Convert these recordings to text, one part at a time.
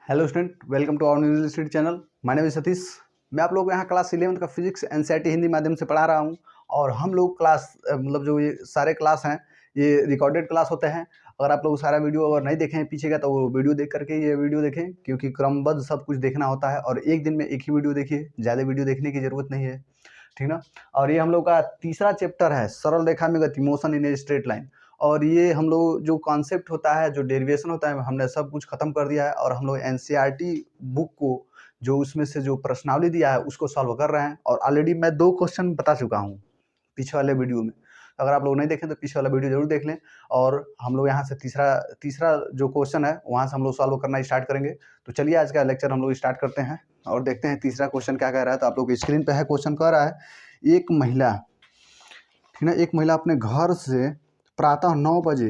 Hello student, welcome to our new study channel. My name is Satish. मैं आप लोगों को यहाँ क्लास 11th का फिजिक्स एनसीईआरटी हिंदी माध्यम से पढ़ा रहा हूँ। और हम लोग क्लास मतलब जो ये सारे क्लास हैं ये रिकॉर्डेड क्लास होते हैं। अगर आप लोग सारा वीडियो अगर नहीं देखें पीछे का तो वो वीडियो देख करके ये वीडियो देखें, क्योंकि क्रमबद्ध सब कुछ देखना होता है। और एक दिन में एक ही वीडियो देखिए, ज़्यादा वीडियो देखने की ज़रूरत नहीं है, ठीक ना। और ये हम लोग का तीसरा चैप्टर है, सरल रेखा में गति, motion in a straight line. और ये हम लोग जो कॉन्सेप्ट होता है, जो डेरिवेशन होता है, हमने सब कुछ खत्म कर दिया है। और हम लोग एनसीईआरटी बुक को जो उसमें से जो प्रश्नावली दिया है उसको सॉल्व कर रहे हैं। और ऑलरेडी मैं 2 क्वेश्चन बता चुका हूँ पीछे वाले वीडियो में। अगर आप लोग नहीं देखें तो पीछे वाला वीडियो जरूर देख लें। और हम लोग यहाँ से तीसरा जो क्वेश्चन है वहाँ से हम लोग सॉल्व करना स्टार्ट करेंगे। तो चलिए आज का लेक्चर हम लोग स्टार्ट करते हैं और देखते हैं तीसरा क्वेश्चन क्या कह रहा है। तो आप लोग स्क्रीन पे है, क्वेश्चन कह रहा है एक महिला, ठीक ना, एक महिला अपने घर से प्रातः 9 बजे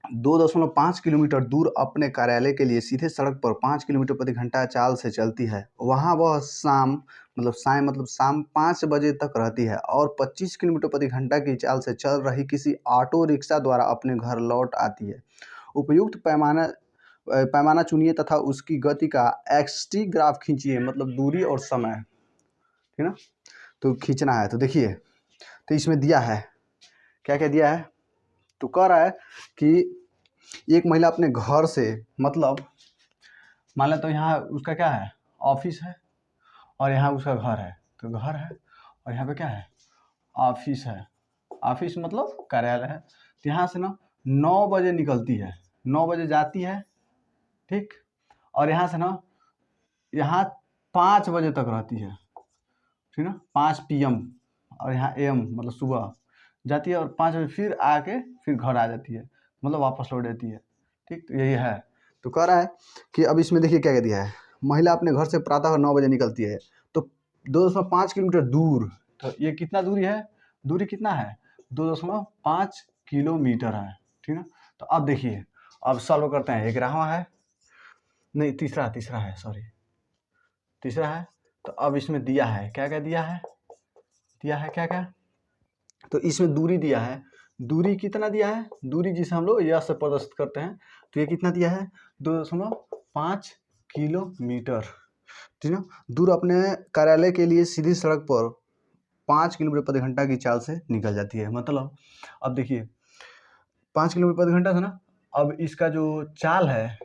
2.5 किलोमीटर दूर अपने कार्यालय के लिए सीधे सड़क पर 5 किलोमीटर प्रति घंटा चाल से चलती है। वहाँ वह शाम 5 बजे तक रहती है और 25 किलोमीटर प्रति घंटा की चाल से चल रही किसी ऑटो रिक्शा द्वारा अपने घर लौट आती है। उपयुक्त पैमाना चुनिए तथा उसकी गति का एक्सटी ग्राफ खींचिए, मतलब दूरी और समय, ठीक ना। तो खींचना है। तो देखिए, तो इसमें दिया है क्या क्या दिया है। तो कह रहा है कि एक महिला अपने घर से, मतलब मान लें तो यहाँ उसका क्या है, ऑफिस है, और यहाँ उसका घर है। तो घर है और यहाँ पे क्या है, ऑफिस है। ऑफिस मतलब कार्यालय है। तो यहाँ से ना 9 बजे निकलती है, 9 बजे जाती है, ठीक। और यहाँ से ना यहाँ 5 बजे तक रहती है, ठीक ना, 5 PM। और यहाँ AM मतलब सुबह जाती है और 5 बजे फिर आके फिर घर आ जाती है, मतलब वापस लौट जाती है, ठीक। तो यही है। तो कह रहा है कि अब इसमें देखिए क्या क्या दिया है। महिला अपने घर से प्रातः 9 बजे निकलती है, तो 2.5 किलोमीटर दूर। तो ये कितना दूरी है, दूरी कितना है, 2.5 किलोमीटर है, ठीक ना। तो अब देखिए, अब सॉल्व करते हैं। 11वां है, नहीं तीसरा है, सॉरी तीसरा है। तो अब इसमें दिया है क्या क्या दिया है, क्या क्या। तो इसमें दूरी दिया है, दूरी कितना दिया है, दूरी जिसे हम लोग यह से प्रदर्शित करते हैं। तो ये कितना दिया है, 2.5 किलोमीटर, ठीक है। दूर अपने कार्यालय के लिए सीधी सड़क पर 5 किलोमीटर प्रति घंटा की चाल से निकल जाती है। मतलब अब देखिए 5 किलोमीटर प्रति घंटा था ना। अब इसका जो चाल है,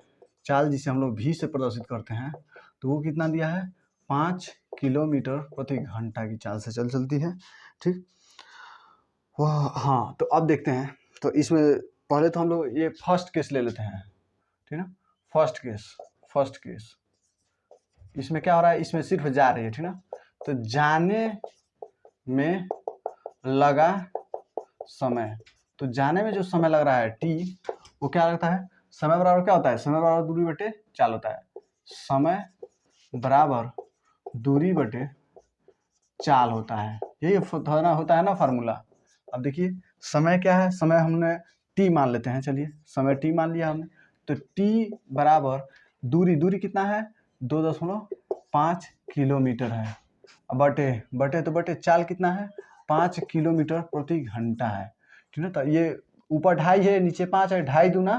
चाल जिसे हम लोग v से प्रदर्शित करते हैं, तो वो कितना दिया है, 5 किलोमीटर प्रति घंटा की चाल से चलती है, ठीक। वाह हाँ, तो अब देखते हैं। तो इसमें पहले तो हम लोग ये फर्स्ट केस ले लेते हैं, ठीक ना। फर्स्ट केस इसमें क्या हो रहा है, इसमें सिर्फ जा रही है, ठीक ना। तो जाने में लगा समय, तो जाने में जो समय लग रहा है t, वो क्या लगता है, समय बराबर क्या होता है, समय बराबर दूरी बटे चाल होता है। समय बराबर दूरी बटे चाल होता है, यही होता है ना फार्मूला। अब देखिए समय क्या है, समय हमने t मान लेते हैं, चलिए समय t मान लिया हमने। तो t बराबर दूरी कितना है, 2.5 किलोमीटर है। बटे चाल कितना है, 5 किलोमीटर प्रति घंटा है, ठीक है। तो ये ऊपर 2.5 है, नीचे 5 है, 2.5 दूना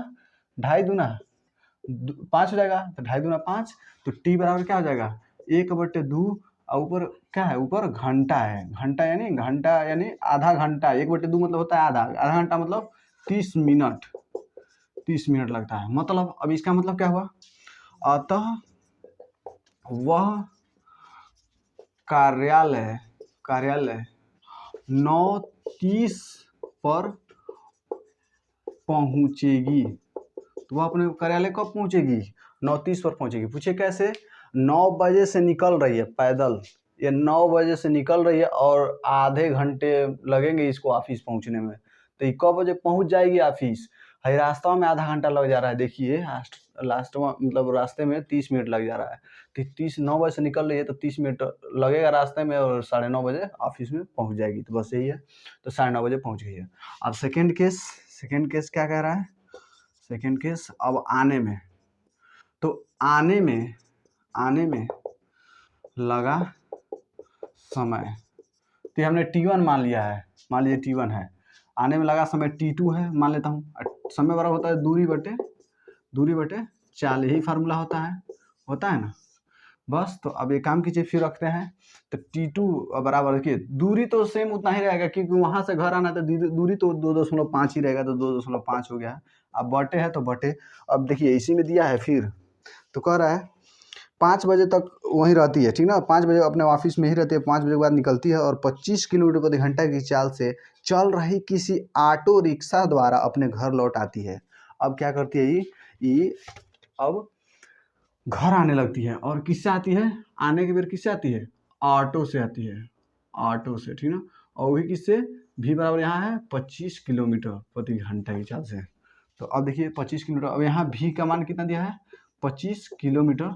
5 हो जाएगा। तो 2.5 दूना 5। तो t बराबर क्या हो जाएगा, 1/2। और ऊपर क्या है, ऊपर घंटा है, घंटा यानी आधा घंटा। 1/2 मतलब होता है आधा घंटा मतलब 30 मिनट, 30 मिनट लगता है। मतलब अब इसका मतलब क्या हुआ, अतः वह कार्यालय 9:30 पर पहुंचेगी। तो वह अपने कार्यालय कब पहुंचेगी, 9:30 पर पहुंचेगी। पूछे कैसे, 9 बजे से निकल रही है पैदल, ये 9 बजे से निकल रही है और आधे घंटे लगेंगे इसको ऑफिस पहुंचने में। तो ये कब बजे पहुंच जाएगी ऑफिस, है रास्ता में आधा घंटा लग जा रहा है। देखिए लास्ट में मतलब रास्ते में 30 मिनट लग जा रहा है। तो 9 बजे से निकल रही है तो 30 मिनट लगेगा रास्ते में, और 9:30 बजे ऑफिस में पहुंच जाएगी। तो बस यही है, तो 9:30 बजे पहुंच गई है। अब सेकेंड केस क्या कह रहा है, सेकेंड केस अब आने में। तो आने में लगा समय, तो हमने t1 मान लिया है, मान लीजिए t1 है। आने में लगा समय t2 है, मान लेता हूँ। समय बराबर होता है दूरी बटे चाल, यही फार्मूला होता है ना। बस तो अब एक काम कीजिए, फिर रखते हैं तो T2 बराबर, देखिए दूरी तो सेम उतना ही रहेगा क्योंकि वहां से घर आना तो दूरी तो 2.5 ही रहेगा, तो 2.5 हो गया। अब बटे है तो बटे, अब देखिए इसी में दिया है, फिर तो कह रहा है 5 बजे तक वहीं रहती है, ठीक ना, 5 बजे अपने ऑफिस में ही रहती है, 5 बजे के बाद निकलती है और 25 किलोमीटर प्रति घंटा की चाल से चल रही किसी ऑटो रिक्शा द्वारा अपने घर लौट आती है। अब क्या करती है ये अब घर आने लगती है, और किससे आती है, आने के बेर किससे आती है, ऑटो से आती है, ऑटो से, ठीक ना। और वही किससे, भी बराबर यहाँ है 25 किलोमीटर प्रति घंटा की चाल से। तो अब देखिए 25 किलोमीटर, अब यहाँ भी का मान कितना दिया है, 25 किलोमीटर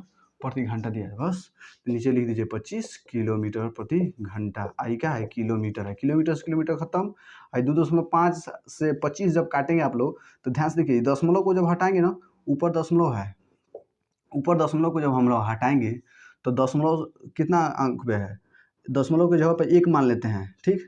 प्रति घंटा दिया है। बस तो नीचे लिख दीजिए 25 किलोमीटर प्रति घंटा। आई क्या है, किलोमीटर है, किलोमीटर से किलोमीटर खत्म। आई 2.5 से 25 जब काटेंगे आप लोग तो ध्यान से देखिए, दशमलव को जब हटाएंगे ना, ऊपर दशमलव है, ऊपर दशमलव को जब हम लोग हटाएंगे तो दशमलव कितना अंक पे है, दशमलव की जगह पर 1 मान लेते हैं, ठीक।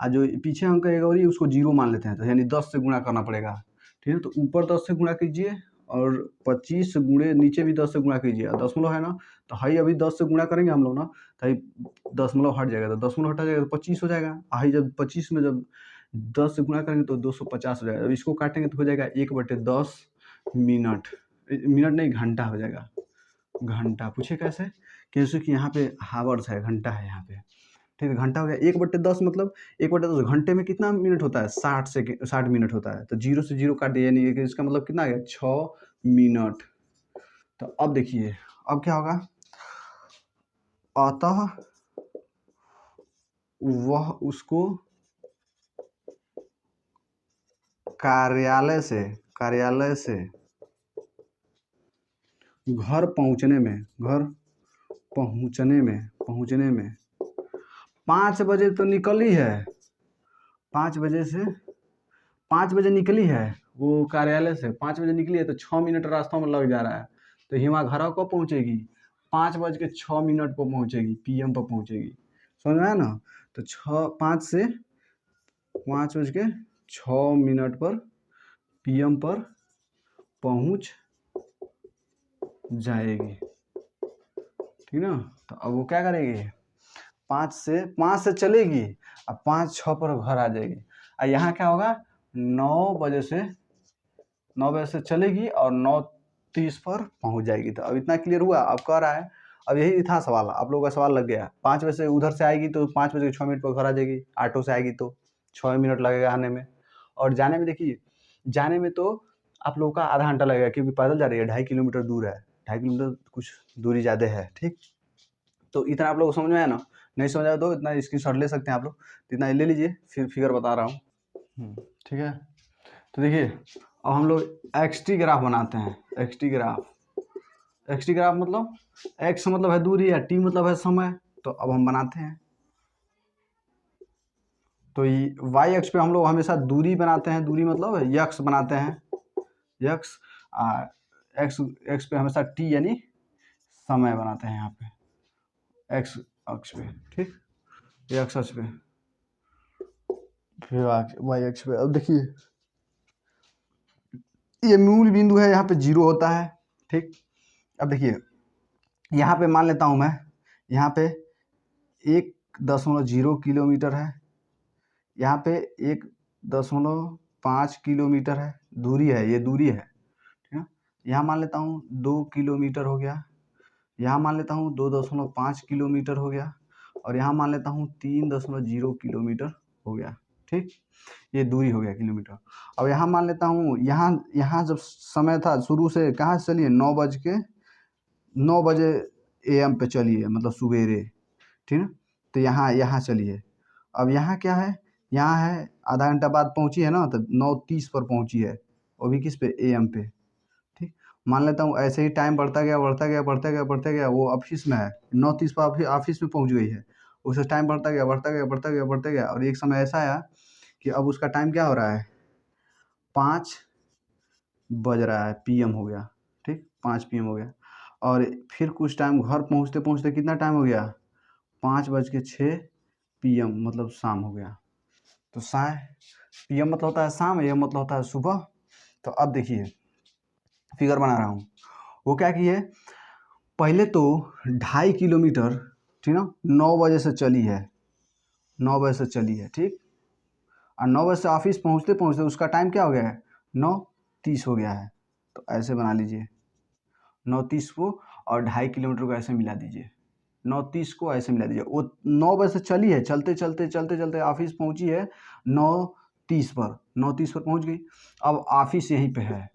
और जो पीछे अंक है और उसको 0 मान लेते हैं, तो यानी 10 से गुणा करना पड़ेगा, ठीक है। तो ऊपर 10 से गुणा कीजिए और 25 गुणे नीचे भी 10 से गुणा कीजिए, दशमलव है ना, तो हाई अभी 10 से गुणा करेंगे हम लोग ना, तो दशमलव हट जाएगा, तो दशमलव हटा जाएगा तो 25 हो जाएगा। हाई जब 25 में जब 10 से गुणा करेंगे तो 250 हो जाएगा। अब इसको काटेंगे तो हो जाएगा 1/10 मिनट, मिनट नहीं घंटा हो जाएगा, घंटा। पूछे कैसे, कैसे कि यहाँ पे हावर्स है, घंटा है यहाँ पे, ठीक है, घंटा हो गया। 1/10 मतलब 1/10 घंटे में कितना मिनट होता है, 60 मिनट होता है, तो 0 से 0 काट दिया, यानी कि इसका मतलब कितना आ गया, 6 मिनट। तो अब देखिए अब क्या होगा, अतः वह उसको कार्यालय से घर पहुंचने में 5 बजे तो निकली है, 5 बजे निकली है वो कार्यालय से, 5 बजे निकली है तो 6 मिनट रास्ता में लग जा रहा है। तो हिमा घर कब पहुंचेगी, 5:06 पर पहुंचेगी, PM पर पहुंचेगी, समझ में आया ना। तो 5:06 पर PM पर पहुंच जाएगी, ठीक ना। तो अब वो क्या करेगी, 5 से चलेगी, अब 5:06 पर घर आ जाएगी। और यहाँ क्या होगा, 9 बजे से चलेगी और 9:30 पर पहुंच जाएगी। तो अब इतना क्लियर हुआ। अब कह रहा है, अब यही था सवाल, आप लोगों का सवाल लग गया। 5 बजे से उधर से आएगी तो 5:06 पर घर आ जाएगी, ऑटो से आएगी तो 6 मिनट लगेगा आने में, और जाने में देखिए, जाने में तो आप लोगों का आधा घंटा लगेगा क्योंकि पैदल जा रही है, 2.5 किलोमीटर दूर है, 2.5 किलोमीटर कुछ दूरी ज़्यादा है, ठीक। तो इतना आप लोग को समझ में आया ना, नहीं समझ आया तो इतना स्क्रीनशॉट ले सकते हैं आप लोग, तो इतना ले लीजिए, फिर फिगर बता रहा हूँ, ठीक है। तो देखिए अब हम लोग XT ग्राफ बनाते हैं, XT ग्राफ मतलब X मतलब है दूरी है, T मतलब है समय। तो अब हम बनाते हैं, तो Y अक्ष पे हम लोग हमेशा दूरी बनाते हैं, दूरी मतलब यक्स बनाते हैं, यक्स, X पे हमेशा T यानी समय बनाते हैं यहाँ पे X अक्ष पे, ठीक, X अक्ष पे, फिर Y अक्ष पे। अब देखिए ये मूल बिंदु है, यहाँ पे 0 होता है, ठीक। अब देखिए यहाँ पे मान लेता हूँ मैं, यहाँ पे 1.0 किलोमीटर है, यहाँ पे 1.5 किलोमीटर है, दूरी है, ये दूरी है, ठीक है। यहाँ मान लेता हूँ 2 किलोमीटर हो गया, यहाँ मान लेता हूँ 2.5 किलोमीटर हो गया, और यहाँ मान लेता हूँ 3.0 किलोमीटर हो गया, ठीक। ये दूरी हो गया किलोमीटर। अब यहाँ मान लेता हूँ, यहाँ जब समय था शुरू से, कहाँ से चलिए, 9 बजे AM पे चलिए, मतलब सवेरे, ठीक है। तो यहाँ चलिए। अब यहाँ क्या है, यहाँ है आधा घंटा बाद पहुँची है ना, तो 9:30 पर पहुँची है, वो भी किस पे, AM पे, ठीक। मान लेता हूँ ऐसे ही टाइम बढ़ता गया, वो ऑफिस में है, 9:30 पर ऑफिस में पहुँच गई है, उससे टाइम बढ़ता गया, और एक समय ऐसा आया कि अब उसका टाइम क्या हो रहा है, 5 बज रहा है, PM हो गया, ठीक, 5 PM हो गया। और फिर कुछ टाइम घर पहुँचते कितना टाइम हो गया, 5:06 PM, मतलब शाम हो गया। तो PM मतलब होता है शाम, AM मतलब होता है सुबह। तो अब देखिए फिगर बना रहा हूँ, वो क्या की है, पहले तो 2.5 किलोमीटर, ठीक ना, 9 बजे से चली है, 9 बजे से चली है, ठीक। और 9 बजे से ऑफिस पहुंचते पहुंचते उसका टाइम क्या हो गया है, 9:30 हो गया है। तो ऐसे बना लीजिए 9:30 को और 2.5 किलोमीटर को ऐसे मिला दीजिए, 9:30 को ऐसे मिला दीजिए। वो 9 बजे से चली है, चलते चलते चलते चलते ऑफिस पहुंची है 9:30 पर, 9:30 पर पहुंच गई। अब ऑफिस यहीं पे है,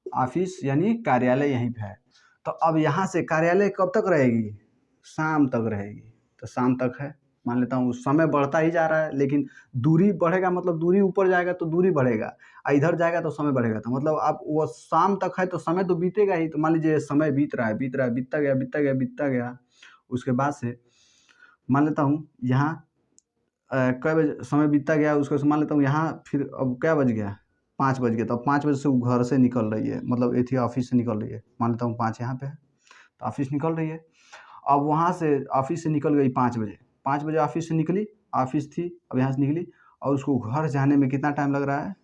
ऑफिस यानी कार्यालय यहीं पे है। तो अब यहाँ से कार्यालय कब तक रहेगी, शाम तक रहेगी। तो शाम तक है, मान लेता हूँ समय बढ़ता ही जा रहा है, लेकिन दूरी बढ़ेगा मतलब दूरी ऊपर जाएगा तो दूरी बढ़ेगा, इधर जाएगा तो समय बढ़ेगा। तो मतलब आप वो शाम तक है तो समय तो बीतेगा ही। तो मान लीजिए समय बीत रहा है, बीत रहा है, बीतता गया, बीतता गया, बीतता गया। उसके बाद से मान लेता हूँ यहाँ कई बजे समय बीतता गया, उसके बाद मान लेता हूँ यहाँ फिर अब क्या बज गया, 5 बज गया। तो 5 बजे से वो घर से निकल रही है, मतलब एथी ऑफिस से निकल रही है। मान लेता हूँ 5 यहाँ पे है, तो ऑफिस निकल रही है। अब वहाँ से ऑफिस से निकल गई 5 बजे, 5 बजे ऑफिस से निकली, ऑफिस थी, अब यहाँ से निकली और उसको घर जाने में कितना टाइम लग रहा है,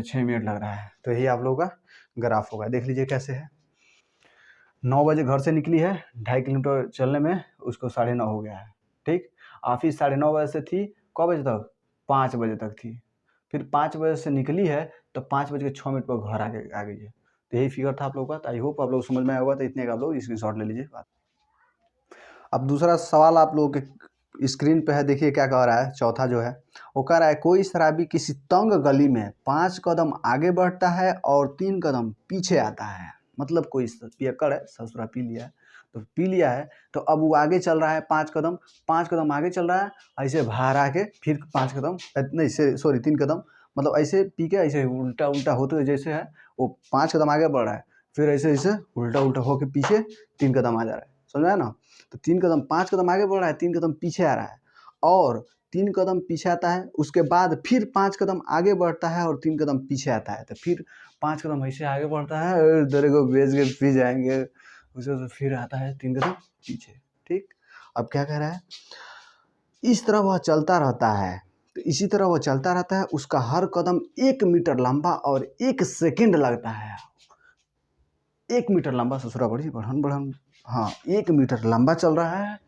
6 मिनट लग रहा है। तो यही आप लोगों का ग्राफ होगा, देख लीजिए कैसे है। 9 बजे घर से निकली है, 2.5 किलोमीटर चलने में उसको 9:30 हो गया है, ठीक। ऑफिस 9:30 बजे से थी, क बजे तक, 5 बजे तक थी। फिर 5 बजे से निकली है तो 5:06 पर घर आ गई है। तो यही फिगर था आप लोगों का। आई होप आप लोग समझ में आया होगा। तो इतने का आप लोग स्क्रीनशॉट ले लीजिए। अब दूसरा सवाल आप लोगों के स्क्रीन पे है, देखिए क्या कह रहा है। चौथा जो है वो कह रहा है, कोई शराबी किसी तंग गली में 5 कदम आगे बढ़ता है और 3 कदम पीछे आता है। मतलब कोई पियक्कड़ है, ससुरा पी लिया है, तो पी लिया है तो अब वो आगे चल रहा है 5 कदम, 5 कदम आगे चल रहा है, ऐसे बाहर आके फिर 5 कदम नहीं से सॉरी 3 कदम, मतलब ऐसे पी के ऐसे उल्टा उल्टा होते हुए जैसे है वो 5 कदम आगे बढ़ रहा है, फिर ऐसे ऐसे उल्टा उल्टा होके पीछे 3 कदम आ जा रहा है। समझ आया ना। तो 3 कदम 5 कदम आगे बढ़ रहा है, 3 कदम पीछे आ रहा है, और 3 कदम पीछे आता है, उसके बाद फिर 5 कदम आगे बढ़ता है और 3 कदम पीछे आता है। तो फिर 5 कदम ऐसे आगे बढ़ता है और तेरे को बेच के पी जाएंगे, उसे फिर आता है 3 कदम पीछे, ठीक। अब क्या कह रहा है, इस तरह वह चलता रहता है। तो इसी तरह वह चलता रहता है, उसका हर कदम 1 मीटर लंबा और 1 सेकंड लगता है। 1 मीटर लंबा, ससुरा बड़ी बढ़न बढ़न, हाँ 1 मीटर लंबा चल रहा है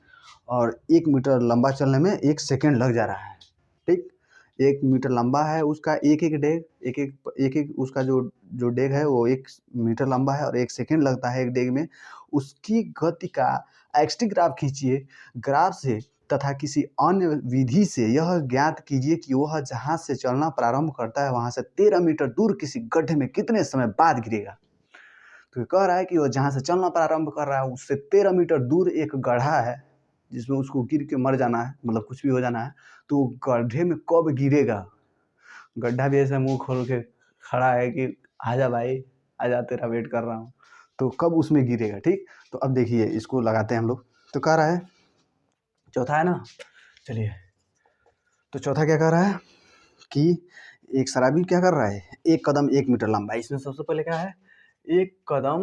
और 1 मीटर लंबा चलने में 1 सेकंड लग जा रहा है, ठीक। 1 मीटर लंबा है उसका एक एक डेग, एक एक उसका जो डेग है वो 1 मीटर लंबा है और 1 सेकंड लगता है एक डेग में। उसकी गति का एक्सटी ग्राफ खींचिए, ग्राफ से तथा किसी अन्य विधि से यह ज्ञात कीजिए कि वह जहाँ से चलना प्रारंभ करता है वहाँ से 13 मीटर दूर किसी गड्ढे में कितने समय बाद गिरेगा। तो ये कह रहा है कि वो जहाँ से चलना प्रारंभ कर रहा है उससे 13 मीटर दूर एक गड्ढा है जिसमें उसको गिर के मर जाना है, मतलब कुछ भी हो जाना है। तो गड्ढे में कब गिरेगा, गड्ढा भी ऐसे मुंह खोल के खड़ा है कि आजा भाई आजा, तेरा वेट कर रहा हूँ। तो कब उसमें गिरेगा, ठीक। तो अब देखिए इसको लगाते हैं हम लोग। तो कह रहा है, चौथा है ना, चलिए। तो चौथा क्या कह रहा है कि एक शराबी क्या कर रहा है, 1 कदम 1 मीटर लंबा। इसमें सबसे पहले क्या है, एक कदम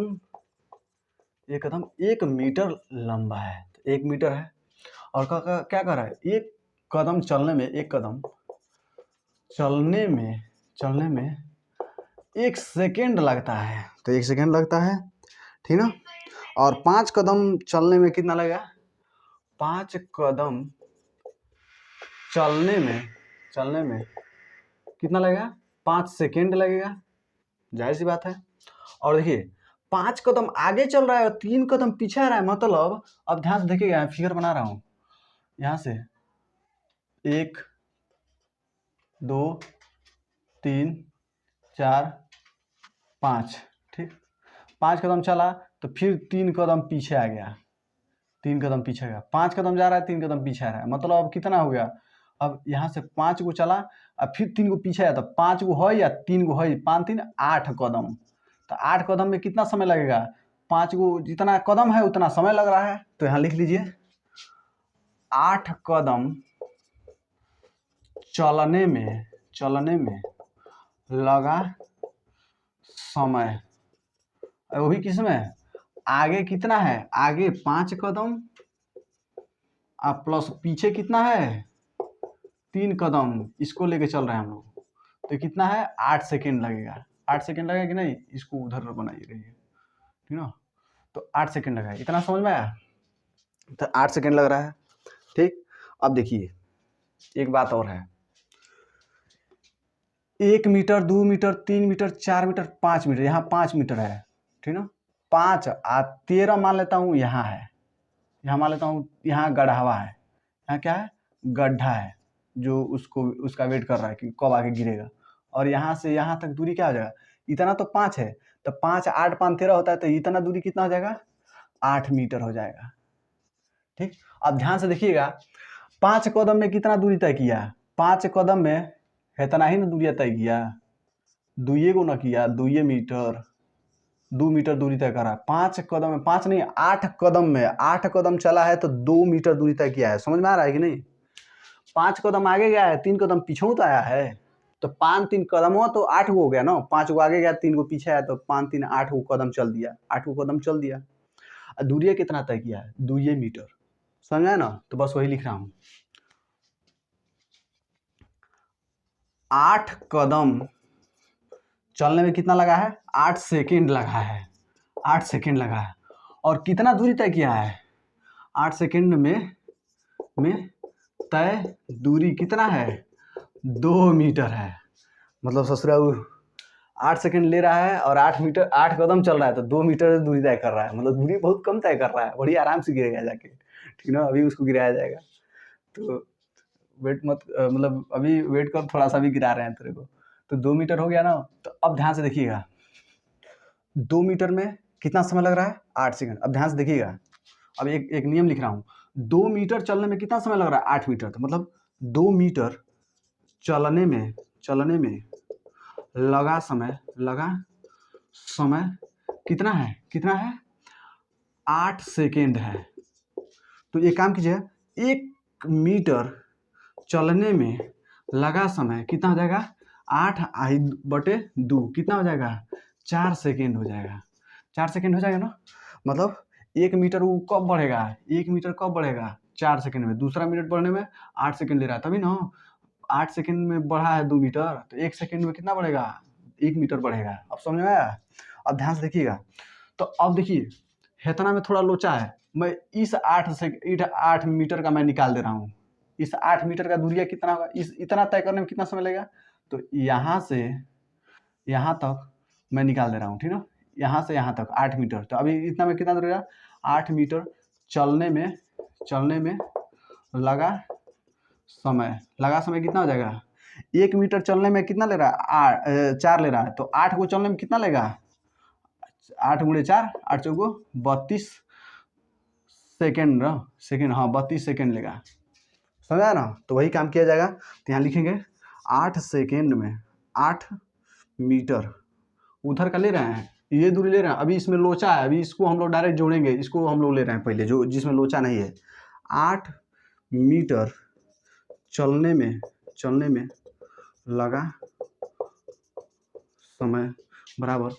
1 मीटर लंबा है, तो 1 मीटर है। और क्या कर रहा है, 1 कदम चलने में, 1 कदम चलने में 1 सेकेंड लगता है। तो 1 सेकेंड लगता है, ठीक ना। और 5 कदम चलने में कितना लगेगा, 5 कदम चलने में कितना लगेगा, 5 सेकेंड लगेगा, जाहिर सी बात है। और देखिए 5 कदम आगे चल रहा है और 3 कदम पीछे आ रहा है, मतलब अब ध्यान से देखिएगा, फिगर बना रहा हूँ यहाँ से 1 2 3 4 5, ठीक। 5 कदम चला तो फिर 3 कदम पीछे आ गया, 3 कदम पीछे गया, 5 कदम जा रहा है, 3 कदम पीछे आ रहा है, मतलब अब कितना हो गया, अब यहाँ से 5 को चला अब फिर 3 को पीछे आया, तो 5 को है या 3 को है, 5 3 8 कदम। तो 8 कदम में कितना समय लगेगा, 5 को जितना कदम है उतना समय लग रहा है। तो यहाँ लिख लीजिए 8 कदम चलने में लगा समय, वो भी किसमें, आगे कितना है, आगे 5 कदम अब प्लस पीछे कितना है 3 कदम, इसको लेके चल रहे हैं हम लोग। तो कितना है 8 सेकेंड लगेगा, 8 सेकेंड लगेगा कि नहीं, इसको उधर बनाइए रहिए ठीक ना। तो 8 सेकंड लगा है, इतना समझ में आया। तो 8 सेकंड लग रहा है, ठीक। अब देखिए एक बात और है, 1 metre 2 metre 3 metre 4 metre 5 metre, यहाँ 5 मीटर है, ठीक ना। 5 13 मान लेता हूँ यहाँ है, यहाँ मान लेता हूँ यहाँ गढ़ावा है, यहाँ क्या है गड्ढा है जो उसको उसका वेट कर रहा है कि कब आके गिरेगा। और यहाँ से यहाँ तक दूरी क्या हो जाएगा, इतना तो 5 है, तो 5 8 5 13 होता है, तो इतना दूरी कितना हो जाएगा 8 मीटर हो जाएगा, ठीक। अब ध्यान से देखिएगा 5 कदम में कितना दूरी तय किया, 5 कदम में इतना ही ना दूरी तय किया, दुइये को ना किया, 2 मीटर 2 मीटर दूरी तय करा। 5 कदम में, 5 नहीं 8 कदम में, 8 कदम चला है तो 2 मीटर दूरी तय किया है। समझ में आ रहा है कि नहीं। 5 कदम आगे गया है, 3 कदम पीछे तो आया है, तो 5 3 कदम हुआ तो 8 गो हो गया ना, 5 गो आगे गया 3 गो पीछे आया, तो 5 3 8 गो कदम चल दिया, 8 गो कदम चल दिया। दूरी कितना तय किया है 2 मीटर, समझ में ना। तो बस वही लिख रहा हूँ, 8 कदम चलने में कितना लगा है 8 सेकंड लगा है, 8 सेकंड लगा है। और कितना दूरी तय किया है 8 सेकंड में तय दूरी कितना है 2 मीटर है। मतलब ससुराल 8 सेकंड ले रहा है और 8 मीटर 8 कदम चल रहा है, तो 2 मीटर दूरी तय कर रहा है, मतलब दूरी बहुत कम तय कर रहा है, बड़ी आराम से गिरेगा जाके, ठीक ना। अभी उसको गिराया जाएगा, तो वेट मत मतलब अभी वेट कर, थोड़ा सा भी गिरा रहे हैं तेरे को। तो 2 मीटर हो गया ना। तो अब ध्यान से देखिएगा 2 मीटर में कितना समय लग रहा है 8 सेकंड। अब ध्यान से देखिएगा, अब एक नियम लिख रहा हूँ, 2 मीटर चलने में कितना समय लग रहा है 8 मीटर, तो मतलब 2 मीटर चलने में लगा समय कितना है 8 सेकेंड है। तो एक काम कीजिए, 1 मीटर चलने में लगा समय कितना हो जाएगा 8/2 कितना हो जाएगा 4 सेकेंड हो जाएगा, 4 सेकेंड हो जाएगा ना। मतलब 1 मीटर वो कब बढ़ेगा, 1 मीटर कब बढ़ेगा 4 सेकेंड में, दूसरा मिनट बढ़ने में 8 सेकेंड ले रहा है, तभी ना 8 सेकेंड में बढ़ा है 2 मीटर, तो 1 सेकेंड में कितना बढ़ेगा 1 मीटर बढ़ेगा। अब समझ में आया। अब ध्यान से देखिएगा, तो अब देखिए हेतना में थोड़ा लोचा है, मैं इस 8 मीटर का मैं निकाल दे रहा हूँ। इस 8 मीटर का दूरिया कितना होगा, इस इतना तय करने में कितना समय लगेगा, तो यहाँ से यहाँ तक मैं निकाल दे रहा हूँ, ठीक ना। यहाँ से यहाँ तक 8 मीटर, तो अभी इतना में कितना दूर 8 मीटर चलने में लगा समय कितना हो जाएगा, 1 मीटर चलने में कितना ले रहा है 4 ले रहा है, तो 8 को चलने में कितना लेगा 8 × 4 8 चौको 32 सेकेंड हाँ 32 सेकेंड लेगा, समझा ना। तो वही काम किया जाएगा, तो यहाँ लिखेंगे 8 सेकेंड में 8 मीटर उधर का ले रहे हैं, ये दूरी ले रहे हैं। अभी इसमें लोचा है, अभी इसको हम लोग डायरेक्ट जोड़ेंगे, इसको हम लोग ले रहे हैं पहले जो जिसमें लोचा नहीं है। 8 मीटर चलने में लगा समय बराबर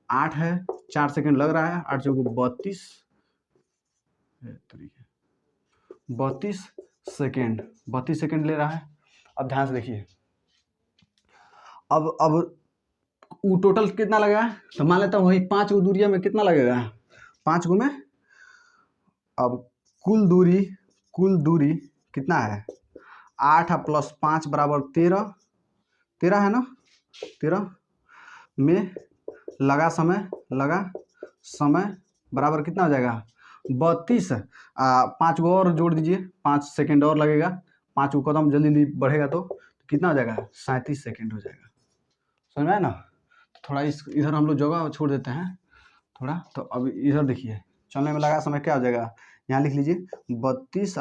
8 है, 4 सेकेंड लग रहा है, 8 चौको 32 सेकेंड ले रहा है। अब ध्यान से देखिए, अब वो टोटल कितना लगेगा, तो मान लेता हूँ वही 5 गो दूरिया में कितना लगेगा 5 गो में। अब कुल दूरी कितना है 8 + 5 बराबर 13 है ना। 13 में लगा समय बराबर कितना हो जाएगा 32। 5 गो और जोड़ दीजिए, 5 सेकेंड और लगेगा, 5 गो कदम जल्दी बढ़ेगा तो कितना हो जाएगा 37 सेकेंड हो जाएगा, समझ में आया ना। तो थोड़ा इधर हम लोग जगह छोड़ देते हैं थोड़ा। तो अब इधर देखिए चलने में लगा समय क्या हो जाएगा, यहाँ लिख लीजिए 32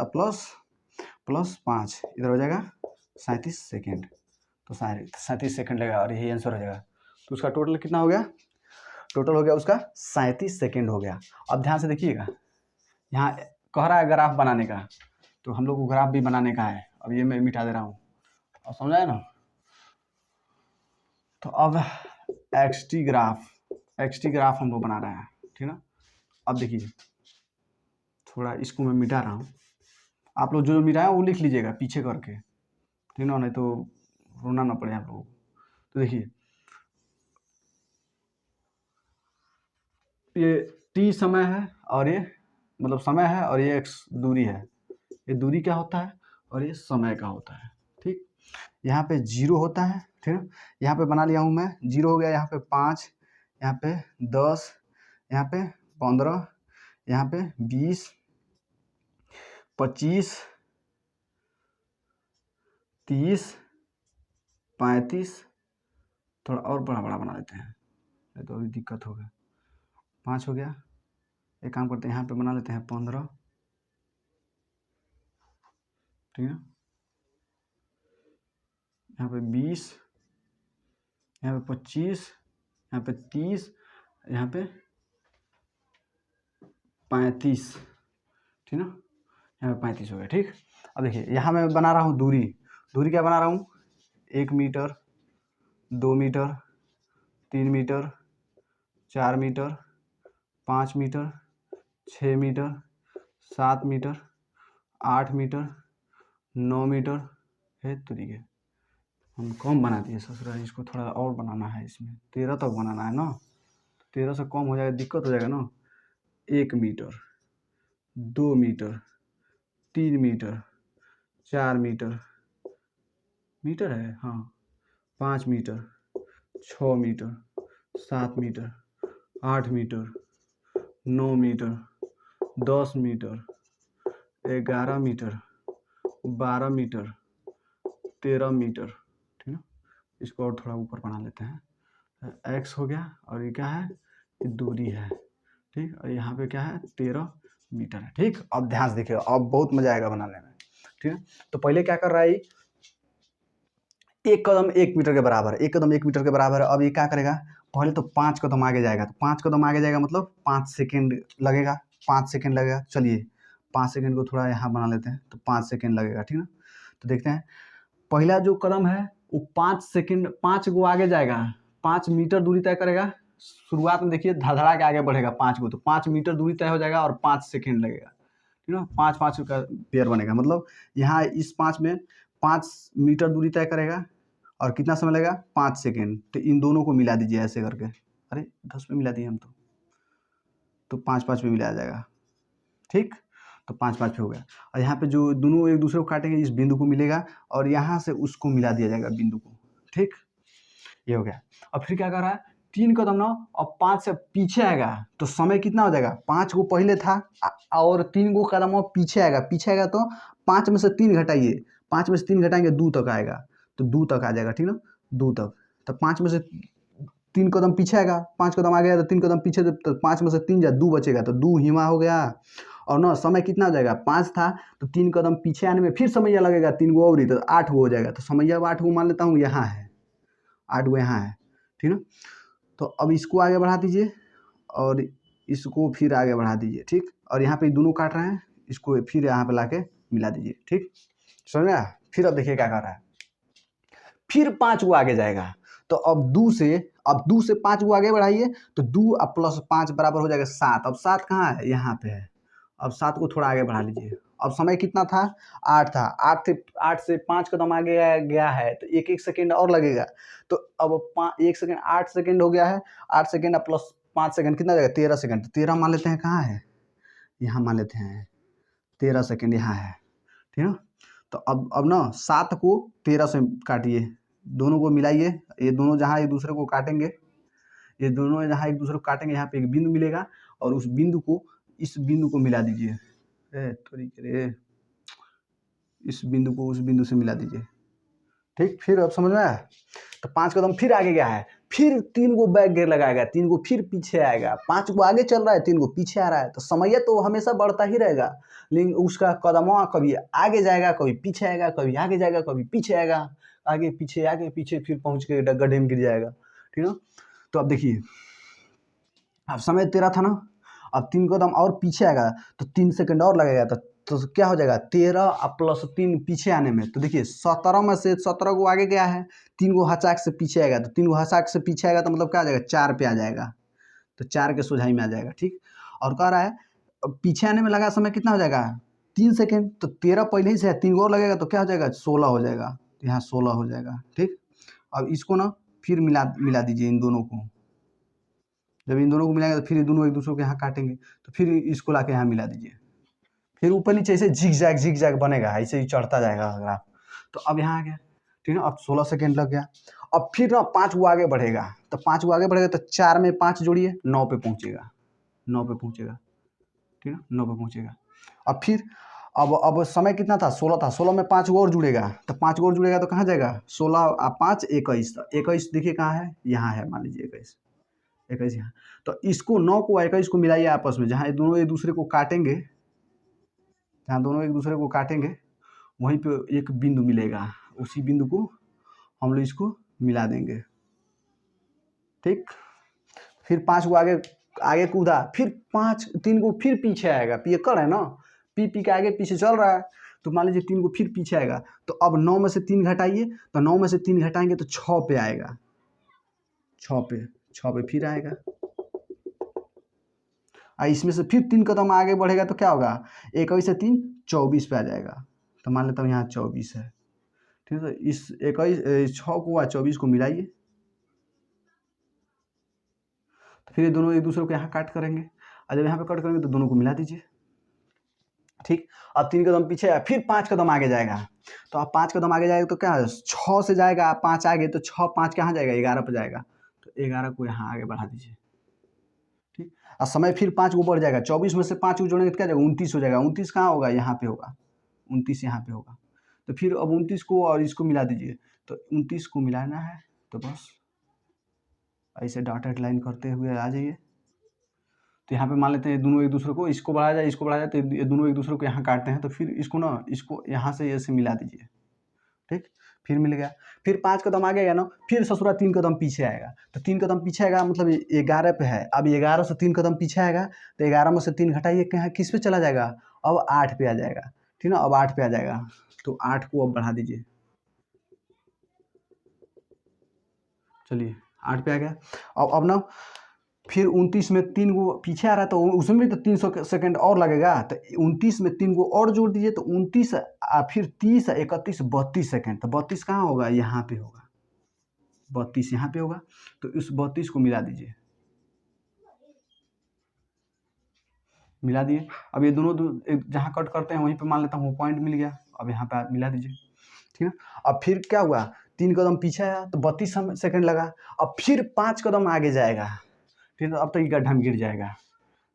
प्लस 5 इधर हो जाएगा 37 सेकेंड, तो 37 सेकेंड लगेगा और यही आंसर हो जाएगा। तो उसका टोटल कितना हो गया, टोटल हो गया उसका 37 सेकेंड हो गया। अब ध्यान से देखिएगा, यहाँ कह रहा है ग्राफ बनाने का, तो हम लोग को ग्राफ भी बनाने का है। अब ये मैं मिटा दे रहा हूँ, अब समझाया ना। तो अब एक्सटी ग्राफ हम लोग बना रहे हैं, ठीक ना। अब देखिए थोड़ा इसको मैं मिटा रहा हूँ, आप लोग जो मिटाया वो लिख लीजिएगा पीछे करके, ठीक ना, नहीं तो रोना ना पड़े आप लोगों को। तो देखिए ये t समय है और ये मतलब समय है और ये x दूरी है। ये दूरी क्या होता है और ये समय का होता है। ठीक, यहाँ पे 0 होता है। ठीक, यहाँ पे बना लिया हूँ मैं, 0 हो गया, यहाँ पे 5, यहाँ पे 10, यहाँ पे 15, यहाँ पे 20, 25, 30, 35, थोड़ा और बड़ा बड़ा बना लेते हैं, ये तो अभी दिक्कत हो गया। 5 हो गया, एक काम करते हैं यहाँ पे बना लेते हैं 15, ठीक है, यहाँ पे 20, यहाँ पे 25, यहाँ पे 30, यहाँ पे 35, ठीक ना, यहाँ पे 35 हो गया। ठीक, अब देखिए यहाँ मैं बना रहा हूँ दूरी। दूरी क्या बना रहा हूँ, 1 metre, 2 metre, 3 metre, 4 metre, 5 metre, 6 metre, 7 metre, 8 metre, 9 metre है। तरीके हम कम बना दिए ससुरा, इसको थोड़ा और बनाना है, इसमें 13 तक बनाना है ना, 13 से कम हो जाएगा, दिक्कत हो जाएगा ना। 1 metre, 2 metre, 3 metre, 4 metre, metre है हाँ, 5 metre, 6 metre, 7 metre, 8 metre, 9 metre, 10 metre, 11 metre, 12 metre, 13 metre, ठीक है। इसको और थोड़ा ऊपर बना लेते हैं। x हो गया और ये क्या है, ये दूरी है। ठीक, और यहाँ पे क्या है, 13 मीटर है। ठीक, अब ध्यान से देखिए, अब बहुत मजा आएगा बनाने में। ठीक है, तो पहले क्या कर रहा है, एक कदम 1 मीटर के बराबर है, एक कदम 1 मीटर के बराबर है। अब ये क्या करेगा, पहले तो 5 कदम आगे जाएगा, तो 5 कदम आगे जाएगा मतलब 5 सेकेंड लगेगा, 5 सेकेंड लगेगा। चलिए 5 सेकेंड को थोड़ा यहाँ बना लेते हैं, तो 5 सेकेंड लगेगा, ठीक ना। तो देखते हैं, पहला जो कदम है वो 5 सेकेंड, 5 को आगे जाएगा, 5 मीटर दूरी तय करेगा। शुरुआत में देखिए धड़धड़ा के आगे बढ़ेगा 5 को, तो 5 मीटर दूरी तय हो जाएगा और 5 सेकेंड लगेगा, ठीक ना। 5-5 का पेयर बनेगा, मतलब यहाँ इस 5 में 5 मीटर दूरी तय करेगा और कितना समय लगेगा, 5 सेकेंड। तो इन दोनों को मिला दीजिए ऐसे करके, अरे 10 में मिला दिए हम तो 5-5 में मिलाया जाएगा। ठीक, तो 5-5 पे हो गया। और यहाँ पे जो दोनों एक दूसरे को काटेंगे, इस बिंदु को मिलेगा और यहाँ से उसको मिला दिया जाएगा बिंदु को। ठीक, ये हो गया। अब फिर क्या कर रहा है, 3 कदम ना और 5 से पीछे आएगा, तो समय कितना हो जाएगा, 5 को पहले था और 3 को कदम और पीछे आएगा। पीछे आएगा तो 5 में से 3 घटाइए, 5 में से 3 घटाएंगे 2 तक आएगा, तो 2 तक आ जाएगा, ठीक ना, 2 तक। तो 5 में से 3 कदम पीछे आएगा, 5 कदम आगे आया तो 3 कदम पीछे, तो 5 में से 3 जा 2 बचेगा, तो 2 हिमा हो गया। और ना समय कितना हो जाएगा, 5 था तो 3 कदम पीछे आने में फिर समय लगेगा 3 गो और ही, तो 8 गो हो जाएगा। तो समय अब 8 गो मान लेता हूँ, यहाँ है 8 गो, यहाँ है, ठीक ना। तो अब इसको आगे बढ़ा दीजिए और इसको फिर आगे बढ़ा दीजिए। ठीक, और यहाँ पे दोनों काट रहे हैं, इसको फिर यहाँ पे लाके मिला दीजिए। ठीक, समझ में आया। फिर अब देखिए क्या कर रहा है, फिर 5 गो आगे जाएगा, तो अब 2 से 5 गो आगे बढ़ाइए, तो 2 अब प्लस 5 बराबर हो जाएगा 7। अब 7 कहाँ है, यहाँ पे है। अब 7 को थोड़ा आगे बढ़ा लीजिए। अब समय कितना था, 8 था, 8 से 5 कदम आगे गया है, तो 1 सेकेंड और लगेगा। तो अब 1 सेकेंड 8 सेकेंड हो गया है, 8 सेकेंड प्लस 5 सेकेंड कितना जाएगा, 13 सेकेंड। तो 13 मान लेते हैं, कहाँ है, यहाँ मान लेते हैं, 13 सेकेंड यहाँ है, ठीक है। तो अब ना 7 को 13 से काटिए, दोनों को मिलाइए, ये दोनों जहाँ एक दूसरे को काटेंगे, ये दोनों जहाँ एक दूसरे को काटेंगे, यहाँ पे एक बिंदु मिलेगा और उस बिंदु को इस बिंदु को मिला दीजिए। इस बिंदु को उस बिंदु से मिला दीजिए। ठीक, फिर अब समझ में आया। तो 5 कदम फिर आगे गया है, फिर 3 को बैक गियर लगाएगा, 3 को फिर पीछे आएगा, 5 को आगे चल रहा है, 3 को पीछे आ रहा है। तो समय तो हमेशा बढ़ता ही रहेगा, लेकिन उसका कदम कभी आगे जाएगा, कभी पीछे आएगा, कभी आगे जाएगा, कभी पीछे आएगा, आगे पीछे फिर पहुंच के गड्ढे में गिर जाएगा, ठीक है। तो अब देखिए, अब समय 13 था ना, अब 3 कदम और पीछे आएगा तो 3 सेकंड और लगेगा, तो क्या हो जाएगा, 13 प्लस 3 पीछे आने में। तो देखिए 17 में से 17 को आगे गया है, 3 को हचाक से पीछे आएगा, तो 3 को हचाक से पीछे आएगा तो मतलब क्या आ जाएगा, 4 पे आ जाएगा, तो 4 के सोझाई में आ जाएगा। ठीक, और कह रहा है अब पीछे आने में लगा समय कितना हो जाएगा, 3 सेकेंड। तो 13 पहले ही से है, 3 को और लगेगा तो क्या हो जाएगा, 16 हो जाएगा, तो यहाँ 16 हो जाएगा। ठीक, अब इसको ना फिर मिला दीजिए इन दोनों को, जब इन दोनों को मिलाएंगे तो फिर ये दोनों एक दूसरे को यहाँ काटेंगे, तो फिर इसको लाके यहाँ मिला दीजिए। फिर ऊपर नीचे ऐसे झिग जैग बनेगा, ऐसे ही चढ़ता जाएगा ग्राफ। तो अब यहाँ आ गया, ठीक है, अब 16 सेकेंड लग गया। अब फिर ना 5 गो आगे बढ़ेगा, तो 5 गो आगे बढ़ेगा तो 4 में 5 जोड़िए 9 पे पहुँचेगा, 9 पे पहुँचेगा, ठीक है, 9 पे पहुँचेगा। अब फिर अब समय कितना था, 16 था, 16 में 5 गो और जुड़ेगा, तो 5 गो और जुड़ेगा तो कहाँ जाएगा, 16 और 5 21, तो 21 देखिए कहाँ है, यहाँ है, मान लीजिए 21, 21 यहाँ। तो इसको 9 को 21 को मिलाइए आपस में, जहाँ दोनों एक दूसरे को काटेंगे, जहाँ दोनों एक दूसरे को काटेंगे वहीं पे एक बिंदु मिलेगा, उसी बिंदु को हम लोग इसको मिला देंगे, ठीक। फिर 5 को आगे आगे कूदा, फिर 3 को फिर पीछे आएगा, पियक्कड़ है ना, पी के आगे पीछे चल रहा है, तो मान लीजिए 3 को फिर पीछे आएगा। तो अब 9 में से 3 घटाइए, तो 9 में से 3 घटाएंगे तो 6 पे आएगा, 6 पे फिर आएगा। इसमें से फिर 3 कदम आगे बढ़ेगा तो क्या होगा, 21 से 3 24 पे आ जाएगा। तो मान लेता हूँ यहाँ 24 है, ठीक है। तो इस 6 को 24 को मिलाइए, तो फिर ये दोनों एक दूसरे को यहाँ काट करेंगे, और जब यहाँ पे कट करेंगे तो दोनों को मिला दीजिए, ठीक। अब 3 कदम पीछे है, फिर 5 कदम आगे जाएगा, तो अब 5 कदम आगे जाएगा तो क्या है, 6 से जाएगा 5 आगे, तो 6 5 कहाँ जाएगा, 11 पे जाएगा, तो 11 को यहाँ आगे बढ़ा दीजिए, ठीक। और समय फिर 5 को बढ़ जाएगा, 24 में से 5 को जोड़ेंगे तो क्या जाएगा, 29 हो जाएगा। 29 कहाँ होगा, यहाँ पे होगा, 29 यहाँ पे होगा। तो फिर अब 29 को और इसको मिला दीजिए, तो 29 को मिलाना है, तो बस ऐसे डॉटेड लाइन करते हुए आ जाइए। तो यहाँ पे मान लेते हैं दोनों एक दूसरे को, इसको बढ़ाया जाए, इसको बढ़ाया जाए, तो ये दोनों एक दूसरे को यहाँ काटते हैं, तो फिर इसको ना, इसको यहाँ से ऐसे मिला दीजिए, ठीक। फिर मिल गया, फिर 5 कदम आगे गया ना, फिर ससुरा 3 कदम पीछे आएगा, तो 3 कदम पीछे आएगा मतलब 11 पे है, अब 11 से 3 कदम पीछे आएगा, तो 11 में से 3 घटाइए, कहाँ किस पे चला जाएगा, अब 8 पे आ जाएगा, ठीक ना, अब 8 पे आ जाएगा, तो 8 को अब बढ़ा दीजिए, चलिए 8 पे आ गया। अब ना फिर 29 में 3 को पीछे आ रहा है, तो उसमें भी तो 300 सेकेंड और लगेगा, तो 29 में 3 को और जोड़ दीजिए, तो 29 फिर 30 31 32 सेकेंड, तो 32 कहाँ होगा, यहाँ पे होगा, 32 यहाँ पे होगा, तो इस 32 को मिला दीजिए, मिला दिए। अब ये दोनों जहाँ कट करते हैं वहीं पे मान लेता हूँ पॉइंट मिल गया, अब यहाँ पे मिला दीजिए, ठीक है। अब फिर क्या हुआ, 3 कदम पीछे आया तो 32 सेकेंड लगा, अब फिर 5 कदम आगे जाएगा, ठीक है, अब तो ये गड्ढा में गिर जाएगा,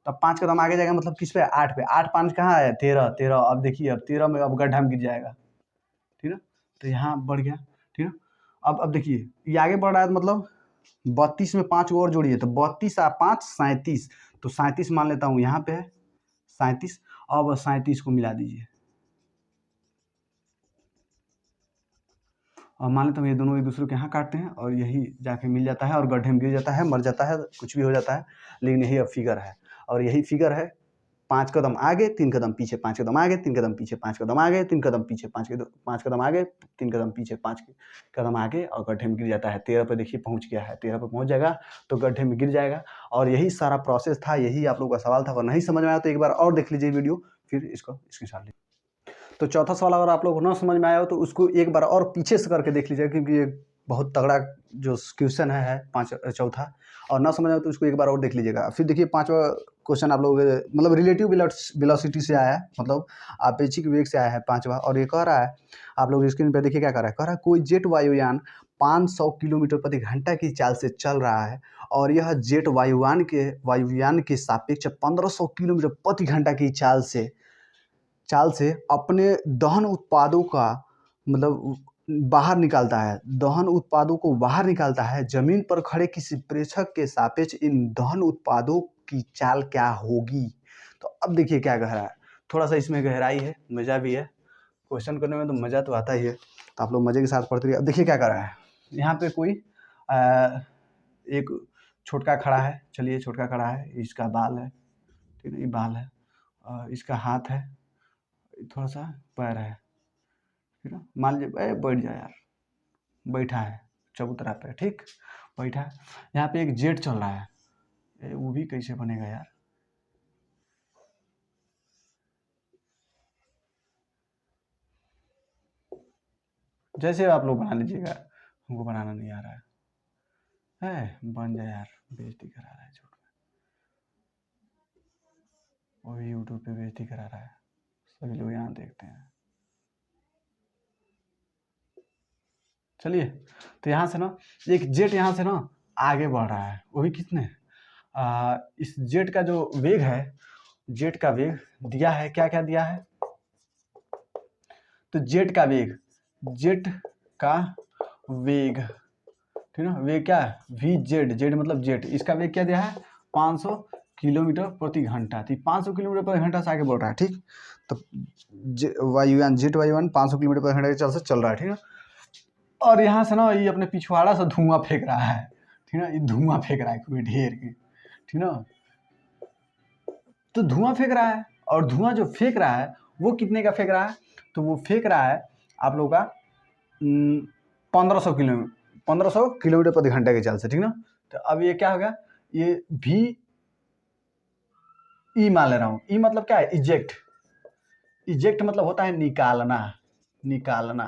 तब 5 कदम आगे जाएगा मतलब किस पे, 8 पे, 8 5 कहाँ है, 13, अब देखिए अब 13 में अब गड्ढा में गिर जाएगा, ठीक है। तो यहाँ बढ़ गया, ठीक है। अब देखिए ये आगे बढ़ रहा है, मतलब 32 में 5 और जोड़िए, तो 32 और 5 37, तो 37 मान लेता हूँ यहाँ पे है 37, अब 37 को मिला दीजिए, और मान लेता हूँ ये दोनों एक दूसरे के यहाँ काटते हैं और यही जाके मिल जाता है और गड्ढे में गिर जाता है, मर जाता है, कुछ भी हो जाता है, लेकिन यही अब फिगर है, और यही फिगर है, 5 कदम आगे 3 कदम पीछे, 5 कदम आगे 3 कदम पीछे, 5 कदम आगे 3 कदम पीछे, 5 कदम आगे 3 कदम पीछे, 5 कदम आगे और गड्ढे में गिर जाता है। 13 पे देखिए पहुँच गया है, 13 पे पहुँच जाएगा तो गड्ढे में गिर जाएगा, और यही सारा प्रोसेस था, यही आप लोगों का सवाल था। अगर नहीं समझ में आया तो एक बार और देख लीजिए वीडियो, फिर इसको स्क्रीनशॉट लीजिए। तो चौथा सवाल अगर आप लोग को ना समझ में आया हो तो उसको एक बार और पीछे से करके देख लीजिए, क्योंकि ये बहुत तगड़ा जो क्वेश्चन है चौथा, और ना समझ आए तो उसको एक बार और देख लीजिएगा। फिर देखिए 5वां क्वेश्चन आप लोग मतलब रिलेटिव वेलोसिटी से आया है, मतलब आपेक्षिक वेग से आया है 5वां, और ये कह रहा है, आप लोग स्क्रीन पर देखिए क्या कह रहा है, कोई जेट वायुयान 500 किलोमीटर प्रति घंटा की चाल से चल रहा है, और यह जेट वायुयान के सापेक्ष 1500 किलोमीटर प्रति घंटा की चाल से अपने दहन उत्पादों का मतलब बाहर निकालता है, दहन उत्पादों को बाहर निकालता है, जमीन पर खड़े किसी प्रेक्षक के सापेक्ष इन दहन उत्पादों की चाल क्या होगी। तो अब देखिए क्या कह रहा है, थोड़ा सा इसमें गहराई है, मज़ा भी है, क्वेश्चन करने में तो मज़ा तो आता ही है, तो आप लोग मज़े के साथ पढ़ते रहिए। अब देखिए क्या कर रहा है, यहाँ पे कोई एक छोटका खड़ा है, चलिए छोटका खड़ा है, इसका बाल है, ठीक है, ये बाल है, इसका हाथ है, थोड़ा सा पैर है, ठीक है, मान लीजिए बैठ जा यार, बैठा है चबूतरा पे, ठीक, बैठा है, यहाँ पे एक जेट चल रहा है, वो भी कैसे बनेगा यार, जैसे आप लोग बना लीजिएगा, हमको बनाना नहीं आ रहा है, बन जाए यार, बेइज्जती करा रहा है झूठ में। वो भी यूट्यूब पे बेइज्जती करा रहा है, सभी लोग यहाँ देखते हैं। चलिए, तो यहाँ से ना एक जेट यहाँ से ना आगे बढ़ रहा है, वो भी कितने इस जेट का जो वेग है, जेट का वेग दिया है, क्या क्या दिया है, तो जेट का वेग, जेट का वेग, ठीक है ना, वेग क्या है, वी जेड, जेड मतलब जेट, इसका वेग क्या दिया है 500 किलोमीटर प्रति घंटा। तो 500 किलोमीटर प्रति घंटा से आगे बढ़ रहा है, ठीक। तो वायुयान जेट वायुयान 500 किलोमीटर प्रति घंटा के चाल से चल रहा है, ठीक है। और यहाँ से ना ये अपने पिछवाड़ा से धुआं फेंक रहा है, ठीक ना, ये धुआं फेंक रहा है कोई ढेर के, ठीक ना। तो धुआं फेंक रहा है, और धुआं जो फेंक रहा है वो कितने का फेंक रहा है, तो वो फेंक रहा है आप लोगों का 1500 किलोमीटर प्रति घंटा के चाल से, ठीक ना। तो अब ये क्या हो गया, ये भी ई मान ले रहा हूँ, ई मतलब क्या है, इजेक्ट, इजेक्ट मतलब होता है निकालना, निकालना,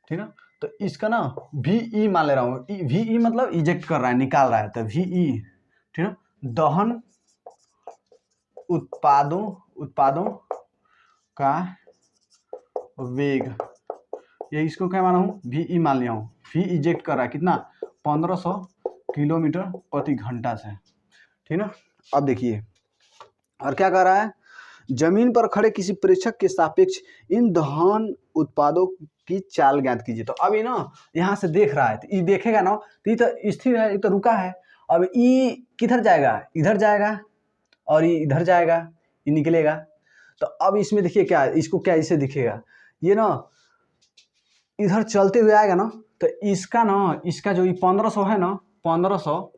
ठीक ना। तो इसका ना वी ई मान ले रहा हूँ, वी ई मतलब इजेक्ट कर रहा है, निकाल रहा है, तो वी ई, ठीक ना। दहन उत्पादों का वेग, ये इसको क्या माना हूँ, वी ई मान लिया हूँ, वी इजेक्ट कर रहा है कितना 1500 किलोमीटर प्रति घंटा से, ठीक ना। अब देखिए और क्या कर रहा है, जमीन पर खड़े किसी प्रेक्षक के सापेक्ष इन दहन उत्पादों की चाल ज्ञात कीजिए। तो अभी ना यहाँ से देख रहा है, तो ये देखेगा ना, तो ये तो स्थिर है, ये तो रुका है, अब ये किधर जाएगा, इधर जाएगा, और ये इधर जाएगा, ये निकलेगा। तो अब इसमें देखिए क्या, इसको क्या इसे दिखेगा, ये ना इधर चलते हुए आएगा ना, तो इसका ना, इसका जो ये 1500 है ना, 1500,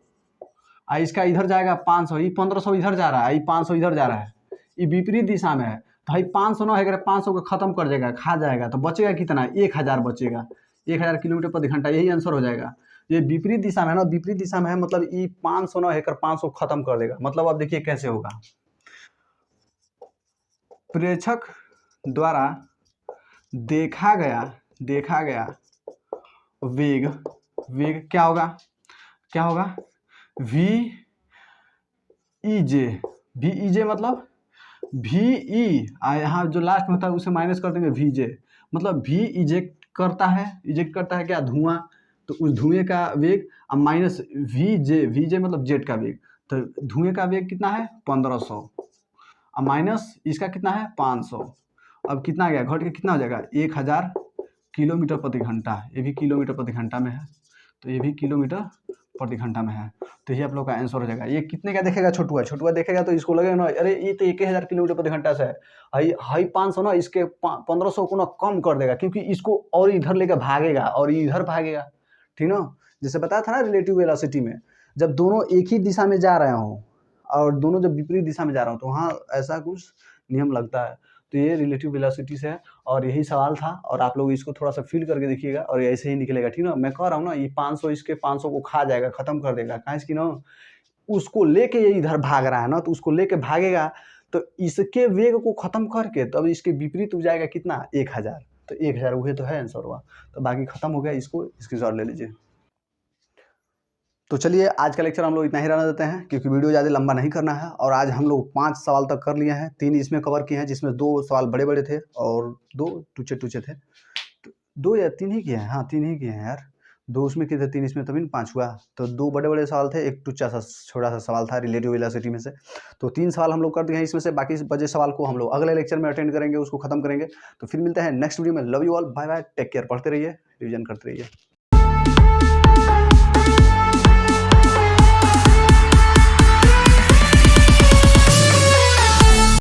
इसका इधर जाएगा 500, ये 1500 इधर जा रहा है, ये 500 इधर जा रहा है, ये विपरीत दिशा में है, तो भाई 500 ना है, 500 को खत्म कर देगा, खा जाएगा, तो बचेगा कितना, 1000 बचेगा, 1000 किलोमीटर प्रति घंटा, यही आंसर हो जाएगा। ये विपरीत दिशा में है ना, विपरीत दिशा में है, मतलब ये 500 ना है, 500 खत्म कर देगा। मतलब अब देखिए कैसे होगा, प्रेक्षक द्वारा देखा गया वेग, वेग क्या होगा वी ई जे मतलब वी ई, यहाँ जो लास्ट में होता है उसे माइनस कर देंगे वी जे, मतलब वी इजेक्ट करता है क्या, धुआं, तो उस धुएं का वेग, अब माइनस वी जे मतलब जेट का वेग, तो धुएं का वेग कितना है 1500, अब माइनस इसका कितना है 500, अब कितना आ गया, घट के कितना हो जाएगा 1000 किलोमीटर प्रति घंटा, ये भी किलोमीटर प्रति घंटा में है, तो ये भी किलोमीटर प्रति घंटा में है। तो ये आप लोग का आंसर हो जाएगा। ये कितने का देखेगा, छोटुआ देखेगा तो इसको लगेगा ना, अरे ये तो 1000 किलोमीटर प्रति घंटा से है, हाई 500 ना, इसके 1500 को ना कम कर देगा, क्योंकि इसको और इधर लेकर भागेगा और इधर भागेगा, ठीक ना। जैसे बताया था ना रिलेटिव वेलोसिटी में, जब दोनों एक ही दिशा में जा रहे हों और दोनों जब विपरीत दिशा में जा रहा हूँ, तो वहाँ ऐसा कुछ नियम लगता है। तो ये रिलेटिव वेलोसिटी से है, और यही सवाल था, और आप लोग इसको थोड़ा सा फील करके देखिएगा, और ऐसे ही निकलेगा, ठीक ना। मैं कह रहा हूँ ना, ये 500 इसके 500 को खा जाएगा, खत्म कर देगा, कहाँ इसकी ना, उसको लेके ये इधर भाग रहा है ना, तो उसको लेके भागेगा, तो इसके वेग को खत्म करके तब इसके विपरीत हो जाएगा कितना 1000, तो 1000 वही तो है आंसर हुआ। तो बाकी खत्म हो गया, इसको स्क्रीनशॉट ले लीजिए। तो चलिए आज का लेक्चर हम लोग इतना ही रहने देते हैं, क्योंकि वीडियो ज़्यादा लंबा नहीं करना है, और आज हम लोग 5 सवाल तक कर लिए हैं, 3 इसमें कवर किए हैं, जिसमें 2 सवाल बड़े बड़े थे और 2 टूचे थे, 2 या 3 ही किए हैं, हाँ 3 ही किए हैं यार, 2 उसमें किए थे, 3 इसमें, तभी 5 हुआ। तो 2 बड़े बड़े सवाल थे, एक टूचा सा छोटा सा सवाल था रिलेटिव वेलोसिटी में से, तो 3 सवाल हम लोग कर दिए हैं इसमें से। बाकी बचे सवाल को हम लोग अगले लेक्चर में अटेंड करेंगे, उसको खत्म करेंगे। तो फिर मिलते हैं नेक्स्ट वीडियो में। Love you all, bye bye, take care, पढ़ते रहिए, रिविजन करते रहिए।